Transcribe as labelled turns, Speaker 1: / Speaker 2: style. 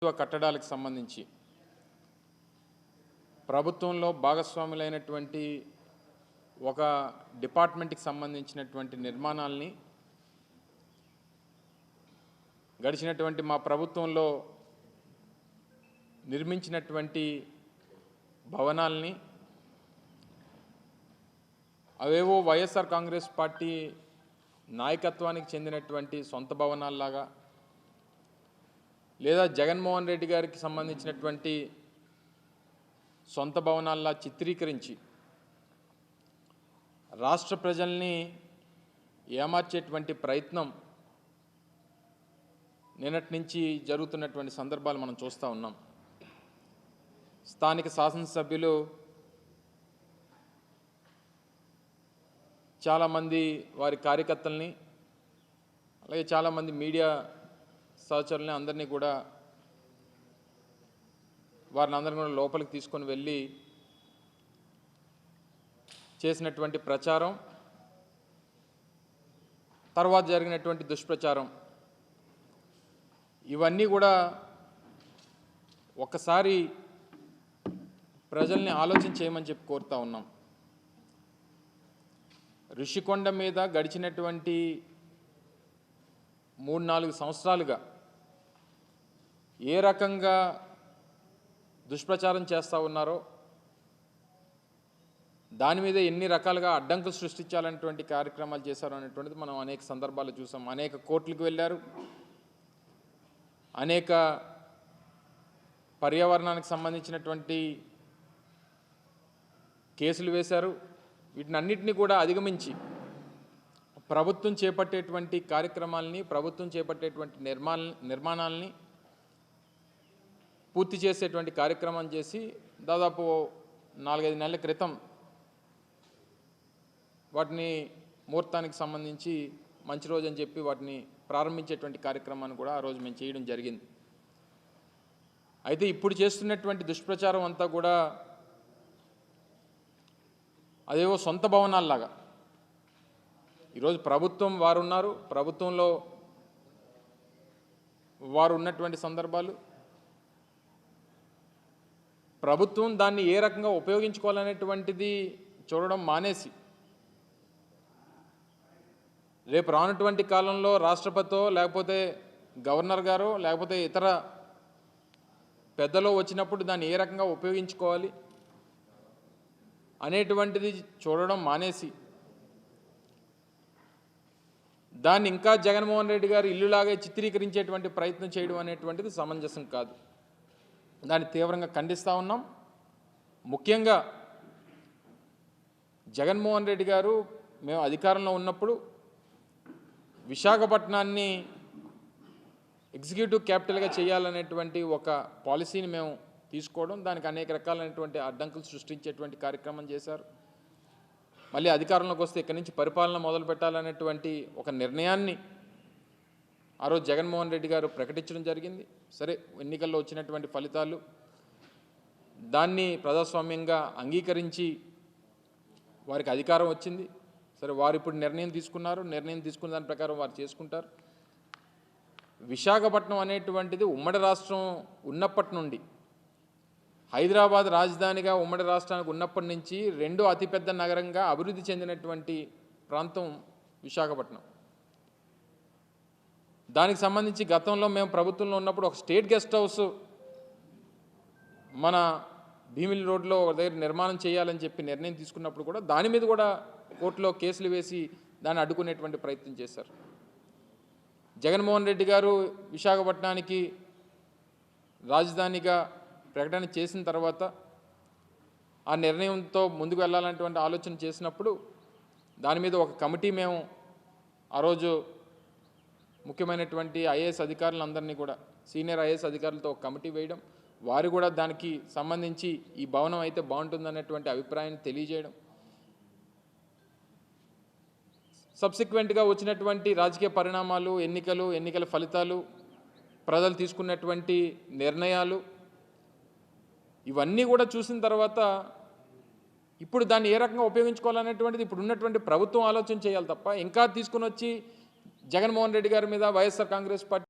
Speaker 1: కట్టడాలకు సంబంధించి ప్రభుత్వంలో భాగస్వాములైనటువంటి ఒక డిపార్ట్మెంట్కి సంబంధించినటువంటి నిర్మాణాలని గడిచినటువంటి మా ప్రభుత్వంలో నిర్మించినటువంటి భవనాల్ని అవేవో వైఎస్ఆర్ కాంగ్రెస్ పార్టీ నాయకత్వానికి చెందినటువంటి సొంత భవనాల్లాగా లేదా జగన్మోహన్ రెడ్డి గారికి సంబంధించినటువంటి సొంత భవనాల్లా చిత్రీకరించి రాష్ట్ర ప్రజల్ని ఏమార్చేటువంటి ప్రయత్నం నిన్నటి నుంచి జరుగుతున్నటువంటి సందర్భాలు మనం చూస్తూ ఉన్నాం. స్థానిక శాసనసభ్యులు చాలామంది వారి కార్యకర్తల్ని అలాగే చాలామంది మీడియా సహచరులని అందరినీ కూడా వారిని అందరినీ కూడా లోపలికి తీసుకొని వెళ్ళి చేసినటువంటి ప్రచారం, తర్వాత జరిగినటువంటి దుష్ప్రచారం, ఇవన్నీ కూడా ఒక్కసారి ప్రజల్ని ఆలోచన చేయమని చెప్పి కోరుతా ఉన్నాం. ఋషికొండ మీద గడిచినటువంటి 3-4 సంవత్సరాలుగా ఏ రకంగా దుష్ప్రచారం చేస్తూ ఉన్నారో, దాని మీద ఎన్ని రకాలుగా అడ్డంకులు సృష్టించాలనేటువంటి కార్యక్రమాలు చేశారు అనేటువంటిది మనం అనేక సందర్భాలు చూసాం. అనేక కోర్టులకు వెళ్ళారు, అనేక పర్యావరణానికి సంబంధించినటువంటి కేసులు వేశారు. వీటినన్నిటినీ కూడా అధిగమించి ప్రభుత్వం చేపట్టేటువంటి కార్యక్రమాలని, ప్రభుత్వం చేపట్టేటువంటి నిర్మాణాలని పూర్తి చేసేటువంటి కార్యక్రమం చేసి దాదాపు 4-5 నెలల క్రితం వాటిని ముహూర్తానికి సంబంధించి మంచి రోజు అని చెప్పి వాటిని ప్రారంభించేటువంటి కార్యక్రమాన్ని కూడా ఆ రోజు మేము చేయడం జరిగింది. అయితే ఇప్పుడు చేస్తున్నటువంటి దుష్ప్రచారం అంతా కూడా అదేవో సొంత భవనాల్లాగా, ఈరోజు ప్రభుత్వం వారు ఉన్నారు, ప్రభుత్వంలో వారు ఉన్నటువంటి సందర్భాలు, ప్రభుత్వం దాన్ని ఏ రకంగా ఉపయోగించుకోవాలనేటువంటిది చూడడం మానేసి రేపు రానటువంటి కాలంలో రాష్ట్రపతితో లేకపోతే గవర్నర్ గారో లేకపోతే ఇతర పెద్దలో వచ్చినప్పుడు దాన్ని ఏ రకంగా ఉపయోగించుకోవాలి అనేటువంటిది చూడడం మానేసి దాన్ని ఇంకా జగన్మోహన్ రెడ్డి గారు ఇల్లులాగే చిత్రీకరించేటువంటి ప్రయత్నం చేయడం అనేటువంటిది సమంజసం కాదు. దాన్ని తీవ్రంగా ఖండిస్తూ ఉన్నాం. ముఖ్యంగా జగన్మోహన్ రెడ్డి గారు మేము అధికారంలో ఉన్నప్పుడు విశాఖపట్నాన్ని ఎగ్జిక్యూటివ్ క్యాపిటల్గా చేయాలనేటువంటి ఒక పాలసీని మేము తీసుకోవడం, దానికి అనేక రకాలైనటువంటి అడ్డంకులు సృష్టించేటువంటి కార్యక్రమం చేశారు. మళ్ళీ అధికారంలోకి వస్తే ఇక్కడి నుంచి పరిపాలన మొదలు పెట్టాలనేటువంటి ఒక నిర్ణయాన్ని ఆ రోజు జగన్మోహన్ రెడ్డి గారు ప్రకటించడం జరిగింది. సరే, ఎన్నికల్లో వచ్చినటువంటి ఫలితాలు దాన్ని ప్రజాస్వామ్యంగా అంగీకరించి వారికి అధికారం వచ్చింది. సరే, వారు ఇప్పుడు నిర్ణయం తీసుకున్నారు, నిర్ణయం తీసుకున్న దాని ప్రకారం వారు చేసుకుంటారు. విశాఖపట్నం అనేటువంటిది ఉమ్మడి రాష్ట్రం ఉన్నప్పటి నుండి, హైదరాబాద్ రాజధానిగా ఉమ్మడి రాష్ట్రానికి ఉన్నప్పటి నుంచి రెండో అతిపెద్ద నగరంగా అభివృద్ధి చెందినటువంటి ప్రాంతం విశాఖపట్నం. దానికి సంబంధించి గతంలో మేము ప్రభుత్వంలో ఉన్నప్పుడు ఒక స్టేట్ గెస్ట్ హౌస్ మన భీమిలి రోడ్లో ఒక దగ్గర నిర్మాణం చేయాలని చెప్పి నిర్ణయం తీసుకున్నప్పుడు కూడా దాని మీద కూడా కోర్టులో కేసులు వేసి దాన్ని అడ్డుకునేటువంటి ప్రయత్నం చేశారు. జగన్మోహన్ రెడ్డి గారు విశాఖపట్నానికి రాజధానిగా ప్రకటన చేసిన తర్వాత ఆ నిర్ణయంతో ముందుకు వెళ్ళాలనేటువంటి ఆలోచన చేసినప్పుడు దాని మీద ఒక కమిటీ మేము ఆ రోజు ముఖ్యమైనటువంటి ఐఏఎస్ అధికారులందరినీ కూడా, సీనియర్ ఐఏఎస్ అధికారులతో ఒక కమిటీ వేయడం, వారు కూడా దానికి సంబంధించి ఈ భవనం అయితే బాగుంటుందనేటువంటి అభిప్రాయాన్ని తెలియజేయడం, సబ్సిక్వెంట్గా వచ్చినటువంటి రాజకీయ పరిణామాలు, ఎన్నికల ఫలితాలు, ప్రజలు తీసుకున్నటువంటి నిర్ణయాలు, ఇవన్నీ కూడా చూసిన తర్వాత ఇప్పుడు దాన్ని ఏ రకంగా ఉపయోగించుకోవాలనేటువంటిది ఇప్పుడు ఉన్నటువంటి ప్రభుత్వం ఆలోచన చేయాలి తప్ప ఇంకా తీసుకుని వచ్చి జగన్మోహన్ రెడ్డి గారి మీద వైఎస్ఆర్ కాంగ్రెస్ పార్టీ